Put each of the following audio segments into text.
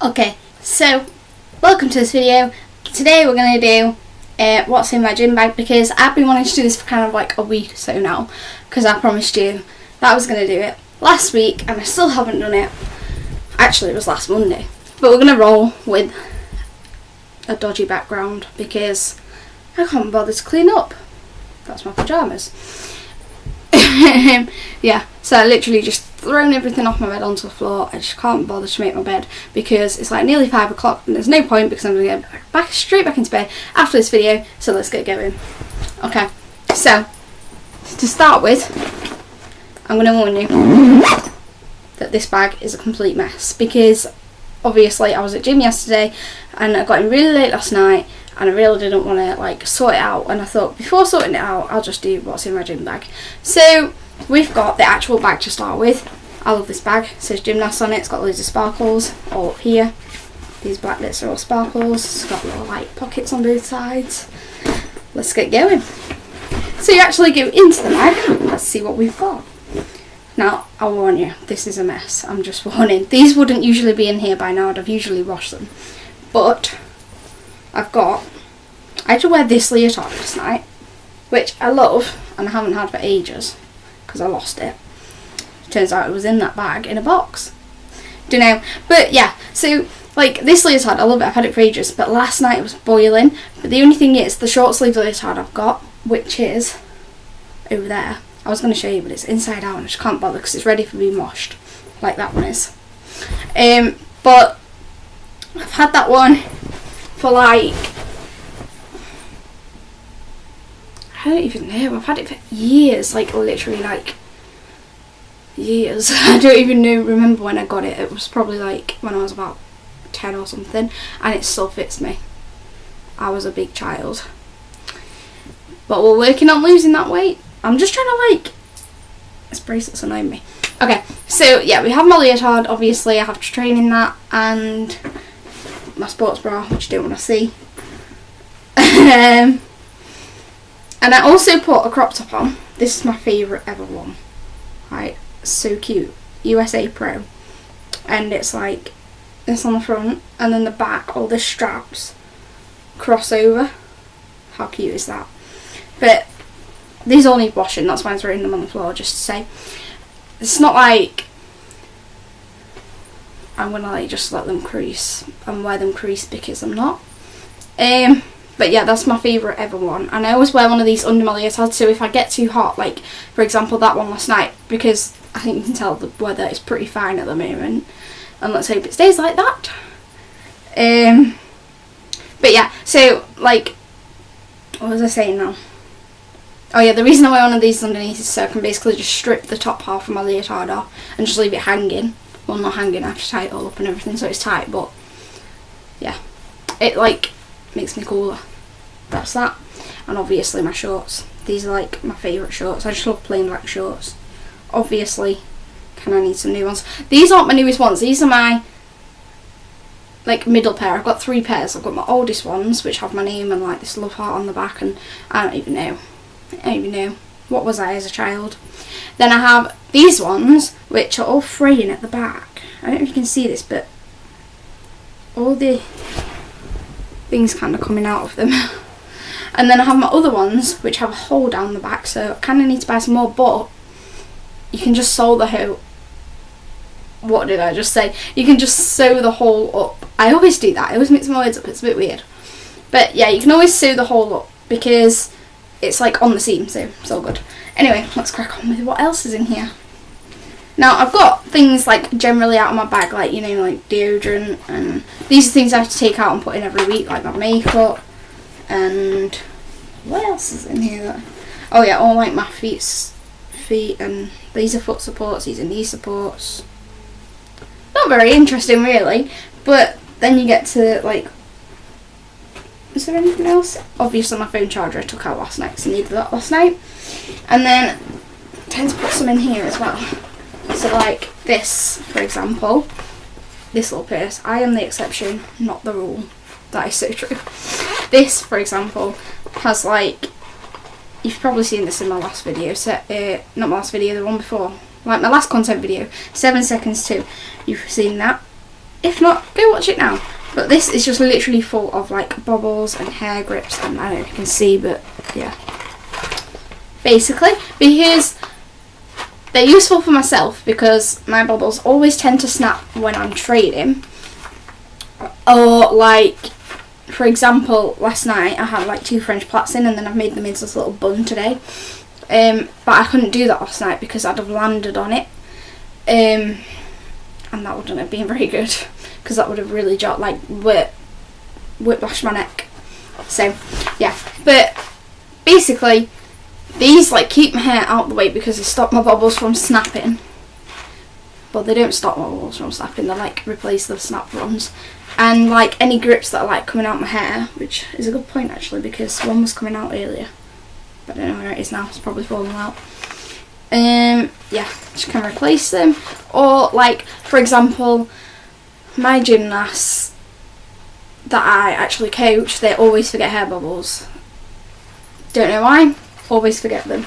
Okay, so welcome to this video. Today we're going to do what's in my gym bag, because I've been wanting to do this for kind of like a week or so now, because I promised you that I was going to do it last week and I still haven't done it. Actually, it was last Monday, but we're going to roll with a dodgy background because I can't bother to clean up. That's my pyjamas. Yeah, so I literally just thrown everything off my bed onto the floor. I just can't bother to make my bed because it's like nearly 5 o'clock and there's no point, because I'm going to get straight back into bed after this video. So let's get going. Okay, so to start with, I'm going to warn you that this bag is a complete mess, because obviously I was at gym yesterday and I got in really late last night and I really didn't want to like sort it out, and I thought before sorting it out I'll just do what's in my gym bag. So we've got the actual bag to start with. I love this bag. It says gymnast on it. It's got loads of sparkles all up here. These black bits are all sparkles. It's got little light pockets on both sides. Let's get going. So you actually go into the bag. Let's see what we've got. Now, I'll warn you, this is a mess. I'm just warning. These wouldn't usually be in here by now. I've usually washed them. But I had to wear this leotard last night, which I love and I haven't had for ages because I lost it. Turns out it was in that bag in a box. Don't know. But yeah, so like this leotard, I love it. I've had it for ages, but last night it was boiling. But the only thing is the short sleeve leotard I've got, which is over there. I was going to show you, but it's inside out and I just can't bother because it's ready for being washed, like that one is. But I've had that one for like, I don't even know, I've had it for years, like literally like years. I don't even remember when I got it. It was probably like when I was about 10 or something, and it still fits me. I was a big child. But we're working on losing that weight. I'm just trying to like, this bracelet's annoying me. Okay, so yeah, we have my leotard, obviously I have to train in that, and my sports bra, which you don't want to see. And I also put a crop top on. This is my favourite ever one. Right, so cute. USA Pro. And it's like this on the front, and then the back, all the straps cross over. How cute is that? But these all need washing, that's why I'm throwing them on the floor, just to say. It's not like I'm gonna like just let them crease and wear them crease, because I'm not. But yeah, that's my favourite ever one. And I always wear one of these under my leotard, so if I get too hot, like for example that one last night, because I think you can tell the weather is pretty fine at the moment, and let's hope it stays like that. But yeah, so like, what was I saying now? Oh yeah, the reason I wear one of these underneath is so I can basically just strip the top half of my leotard off and just leave it hanging. Well, not hanging, I have to tie it all up and everything so it's tight, but yeah, it like makes me cooler. That's that. And obviously my shorts. These are like my favourite shorts. I just love plain black shorts. Obviously, I need some new ones. These aren't my newest ones. These are my like middle pair. I've got 3 pairs. I've got my oldest ones, which have my name and like this love heart on the back, and I don't even know. What was I as a child? Then I have these ones, which are all fraying at the back. I don't know if you can see this, but all the things kind of coming out of them. And then I have my other ones, which have a hole down the back, so I kind of need to buy some more, but you can just sew the hole. What did I just say? You can just sew the hole up. I always do that. I always mix my words up. It's a bit weird. But yeah, you can always sew the hole up because it's like on the seam, so it's all good. Anyway, let's crack on with what else is in here. Now, I've got things like generally out of my bag, like, you know, like deodorant, and these are things I have to take out and put in every week, like my makeup, and what else is in here? Oh yeah, all like my feet, and these are foot supports, these are knee supports. Not very interesting really, but then you get to like, is there anything else? Obviously my phone charger I took out last night because I needed that last night. And then I tend to put some in here as well. So like this, for example, this little purse. I am the exception, not the rule. That is so true. This, for example, has like, you've probably seen this in my last video, so not my last video, the one before, like my last content video, 7 seconds too. You've seen that. If not, go watch it now. But this is just literally full of like bobbles and hair grips, and I don't know if you can see, but yeah. Basically, because they're useful for myself, because my bobbles always tend to snap when I'm training. Or like, for example, last night I had like 2 French plaits in, and then I've made them into this little bun today. But I couldn't do that last night because I'd have landed on it. And that wouldn't have been very good, because that would have really whiplashed my neck. So yeah, but basically these like keep my hair out the way because they stop my bobbles from snapping. But they don't stop my bobbles from snapping, they like replace the snap ones. And like any grips that are like coming out my hair, which is a good point actually, because one was coming out earlier, but I don't know where it is now, it's probably fallen out. Yeah, just can replace them. Or like, for example, my gymnasts that I actually coach, they always forget hair bubbles. Don't know why, always forget them,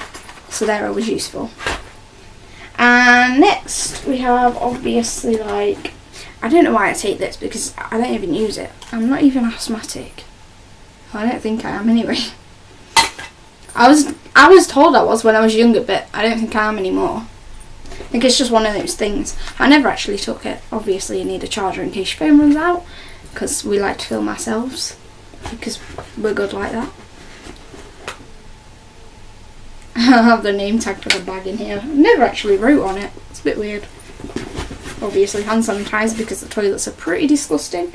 so they're always useful. And next we have obviously like, I don't know why I take this because I don't even use it. I'm not even asthmatic. I don't think I am anyway. I was told I was when I was younger, but I don't think I am anymore. I think it's just one of those things. I never actually took it. Obviously you need a charger in case your phone runs out, because we like to film ourselves, because we're good like that. I have the name tag for the bag in here. I never actually wrote on it. It's a bit weird. Obviously hand sanitizer, because the toilets are pretty disgusting.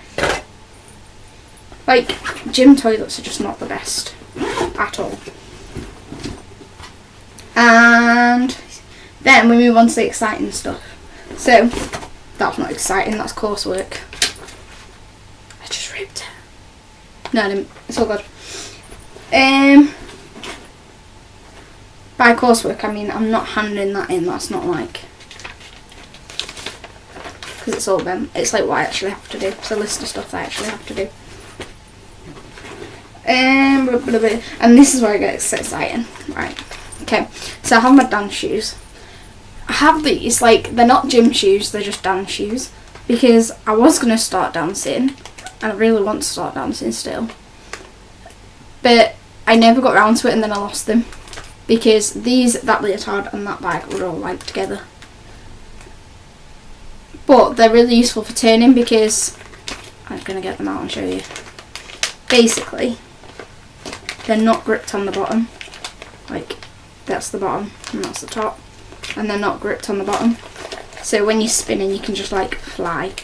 Like, gym toilets are just not the best at all. And then we move on to the exciting stuff. So, that's not exciting, that's coursework. I just ripped it. No, I didn't. It's all good. By coursework, I mean I'm not handing that in. That's not like, because it's all them. It's like what I actually have to do. It's a list of stuff that I actually have to do. And this is where it gets exciting. Right. Okay. So I have my dance shoes. I have these, like, they're not gym shoes, they're just dance shoes, because I was going to start dancing, and I really want to start dancing still, but I never got around to it, and then I lost them, because that leotard and that bag were all like together. But they're really useful for turning, because I'm going to get them out and show you. Basically, they're not gripped on the bottom, like that's the bottom and that's the top, and they're not gripped on the bottom, so when you're spinning you can just like fly.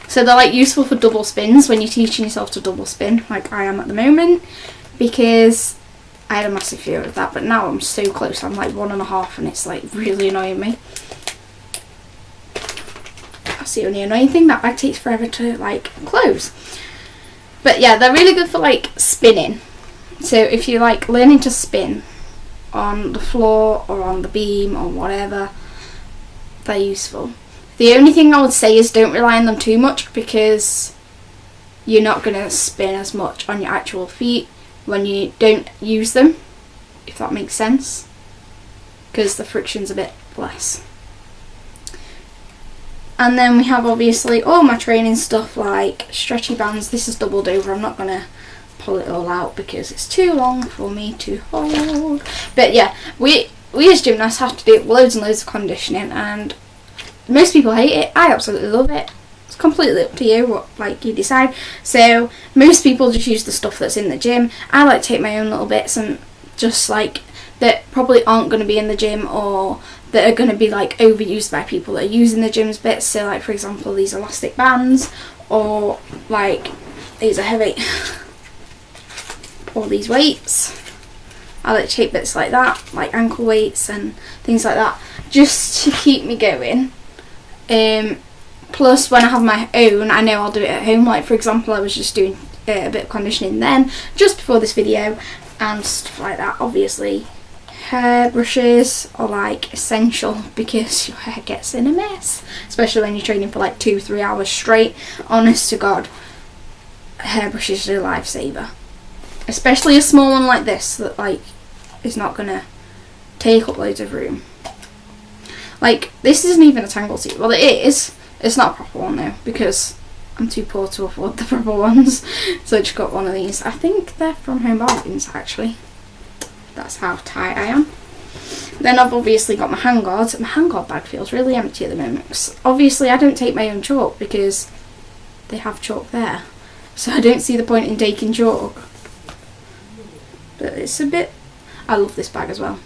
So they're like useful for double spins when you're teaching yourself to double spin, like I am at the moment, because I had a massive fear of that, but now I'm so close. I'm like 1.5 and it's like really annoying me. That's the only annoying thing, that bag takes forever to like close. But yeah, they're really good for like spinning. So if you're like learning to spin on the floor or on the beam or whatever, they're useful. The only thing I would say is don't rely on them too much, because you're not going to spin as much on your actual feet when you don't use them, if that makes sense, because the friction's a bit less. And then we have obviously all my training stuff like stretchy bands. This is doubled over. I'm not going to pull it all out because it's too long for me to hold. But yeah, we as gymnasts have to do loads and loads of conditioning, and most people hate it. I absolutely love it. It's completely up to you what like you decide. So most people just use the stuff that's in the gym. I like to take my own little bits, and just like that probably aren't going to be in the gym, or that are going to be like overused by people that are using the gym's bits. So like for example these elastic bands, or like these are heavy, or these weights. I like to take bits like that, like ankle weights and things like that, just to keep me going. Plus when I have my own, I know I'll do it at home. Like for example, I was just doing a bit of conditioning then, just before this video, and stuff like that. Obviously hair brushes are like essential, because your hair gets in a mess, especially when you're training for like 2-3 hours straight. Honest to God, hair brushes are a lifesaver, especially a small one like this that like is not gonna take up loads of room. Like this isn't even a tangle tee. Well, it is. It's not a proper one though, because I'm too poor to afford the proper ones, so I just got one of these. I think they're from Home Bargains actually. That's how tight I am. Then I've obviously got my handguards. My handguard bag feels really empty at the moment, 'cause obviously I don't take my own chalk because they have chalk there, so I don't see the point in taking chalk. But it's a bit... I love this bag as well.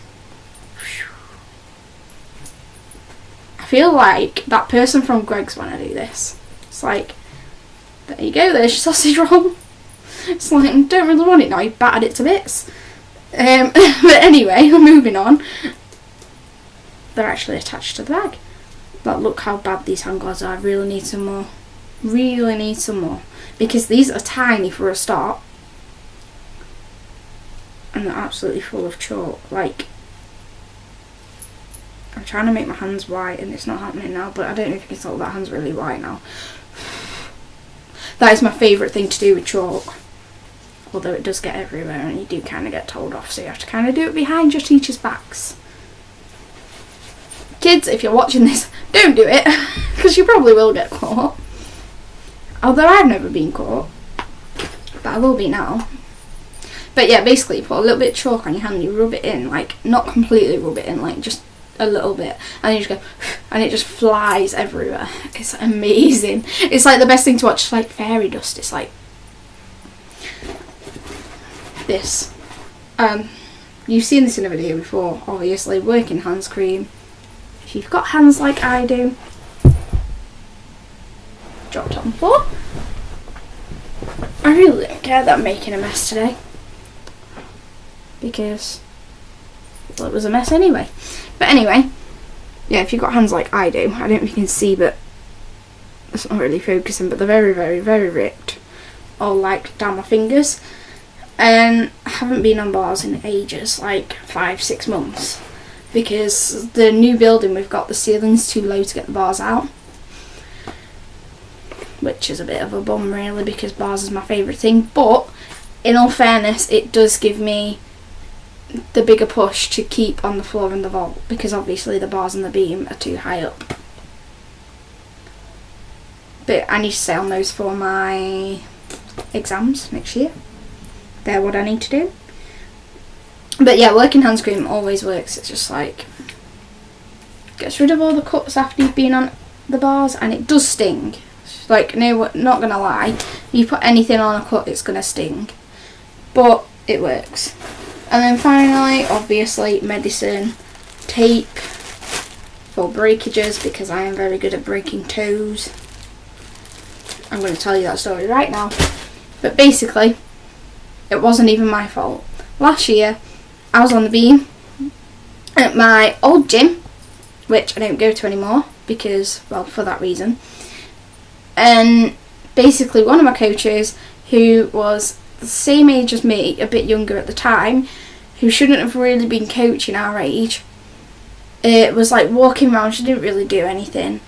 I feel like that person from Greggs when I do this. It's like, there you go, there's your sausage roll. It's like, I don't really want it now, you battered it to bits. But anyway, moving on. They're actually attached to the bag. But look how bad these handguards are. I really need some more. Really need some more. Because these are tiny for a start. And they're absolutely full of chalk. Like, I'm trying to make my hands white and it's not happening now, but I don't know if you can tell that hand's really white now. That is my favourite thing to do with chalk. Although it does get everywhere and you do kind of get told off, so you have to kind of do it behind your teachers' backs. Kids, if you're watching this, don't do it, because you probably will get caught. Although I've never been caught, but I will be now. But yeah, basically you put a little bit of chalk on your hand, you rub it in, like, not completely rub it in, like just a little bit, and you just go, and it just flies everywhere. It's amazing. It's like the best thing to watch, like fairy dust. It's like this. You've seen this in a video before, obviously, working hands cream. If you've got hands like I do, dropped on the floor. I really don't care that I'm making a mess today, because, well, it was a mess anyway. But anyway, yeah, if you've got hands like I do, I don't know if you can see, but it's not really focusing, but they're very, very, very ripped, all like down my fingers. And I haven't been on bars in ages, like 5-6 months, because the new building we've got, the ceiling's too low to get the bars out, which is a bit of a bum really, because bars is my favourite thing. But in all fairness, it does give me the bigger push to keep on the floor in the vault, because obviously the bars and the beam are too high up. But I need to stay on those for my exams next year. They're what I need to do. But yeah, working hands cream always works. It's just like, gets rid of all the cuts after you've been on the bars, and it does sting. Like, no, not gonna lie, you put anything on a cut, it's gonna sting, but it works. And then finally, obviously, medicine, tape for breakages, because I am very good at breaking toes. I'm going to tell you that story right now. But basically, it wasn't even my fault. Last year, I was on the beam at my old gym, which I don't go to anymore because, well, for that reason. And basically, one of my coaches, who was the same age as me, a bit younger at the time, who shouldn't have really been coaching our age, it was like walking around. She didn't really do anything.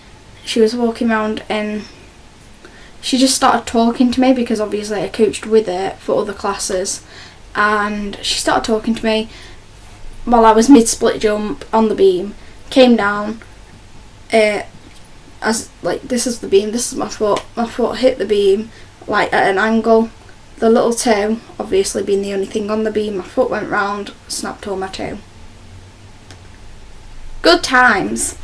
She was walking around and she just started talking to me, because obviously I coached with her for other classes, and she started talking to me while I was mid-split jump on the beam, came down, as like, this is the beam, this is my foot hit the beam like at an angle, the little toe obviously being the only thing on the beam, my foot went round, snapped all my toe. Good times.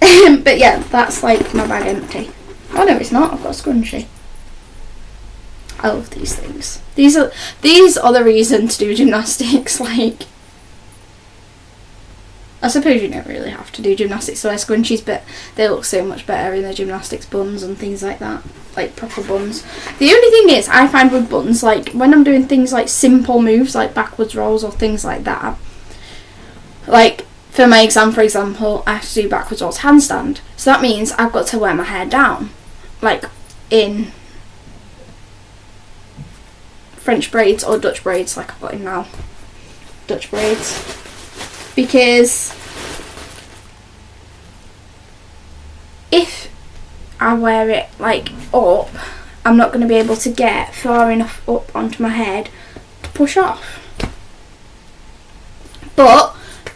But yeah, that's like my bag empty. Oh no, it's not, I've got a scrunchie. I love these things. These are the reason to do gymnastics. Like, I suppose you don't really have to do gymnastics to wear scrunchies, but they look so much better in the gymnastics buns and things like that, like proper buns. The only thing is, I find with buns, like when I'm doing things like simple moves like backwards rolls or things like that, like for my exam, for example, I have to do backwards rolls handstand, so that means I've got to wear my hair down, like in French braids or Dutch braids, like I've got in now, Dutch braids. Because if I wear it like up, I'm not going to be able to get far enough up onto my head to push off. But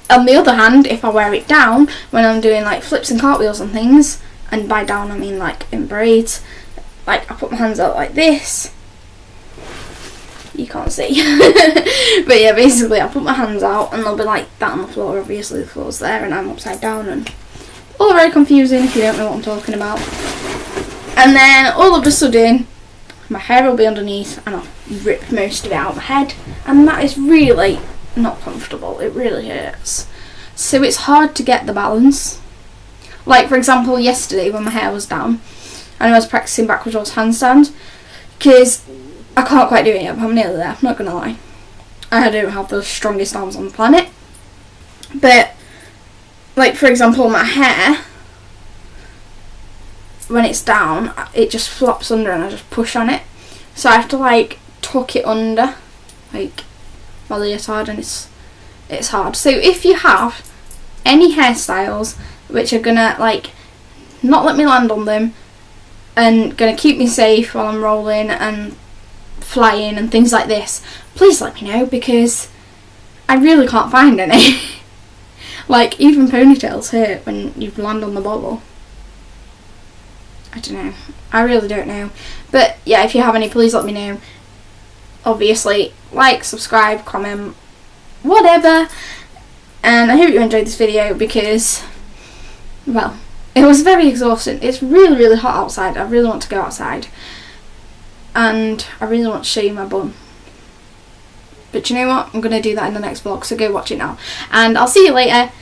on the other hand, if I wear it down when I'm doing like flips and cartwheels and things, and by down I mean like in braids, like, I put my hands out like this. You can't see. But yeah, basically I put my hands out and they'll be like that on the floor. Obviously the floor's there and I'm upside down, and all very confusing if you don't know what I'm talking about. And then all of a sudden my hair will be underneath and I'll rip most of it out of my head, and that is really not comfortable. It really hurts. So it's hard to get the balance. Like, for example, yesterday when my hair was down and I was practicing backwards rolls handstand, because I can't quite do it yet, but I'm nearly there, I'm not gonna lie. I don't have the strongest arms on the planet. But, like, for example, my hair, when it's down, it just flops under and I just push on it. So I have to, like, tuck it under, like, my leotard, and it's hard. So if you have any hairstyles which are gonna, like, not let me land on them and gonna keep me safe while I'm rolling and flying and things like this, please let me know, because I really can't find any. Like, even ponytails hurt when you land on the bobble. I don't know. I really don't know. But yeah, if you have any, please let me know. Obviously, like, subscribe, comment, whatever. And I hope you enjoyed this video, because, well, it was very exhausting. It's really, really hot outside. I really want to go outside. And I really want to show you my bum. But you know what? I'm going to do that in the next vlog, so go watch it now. And I'll see you later.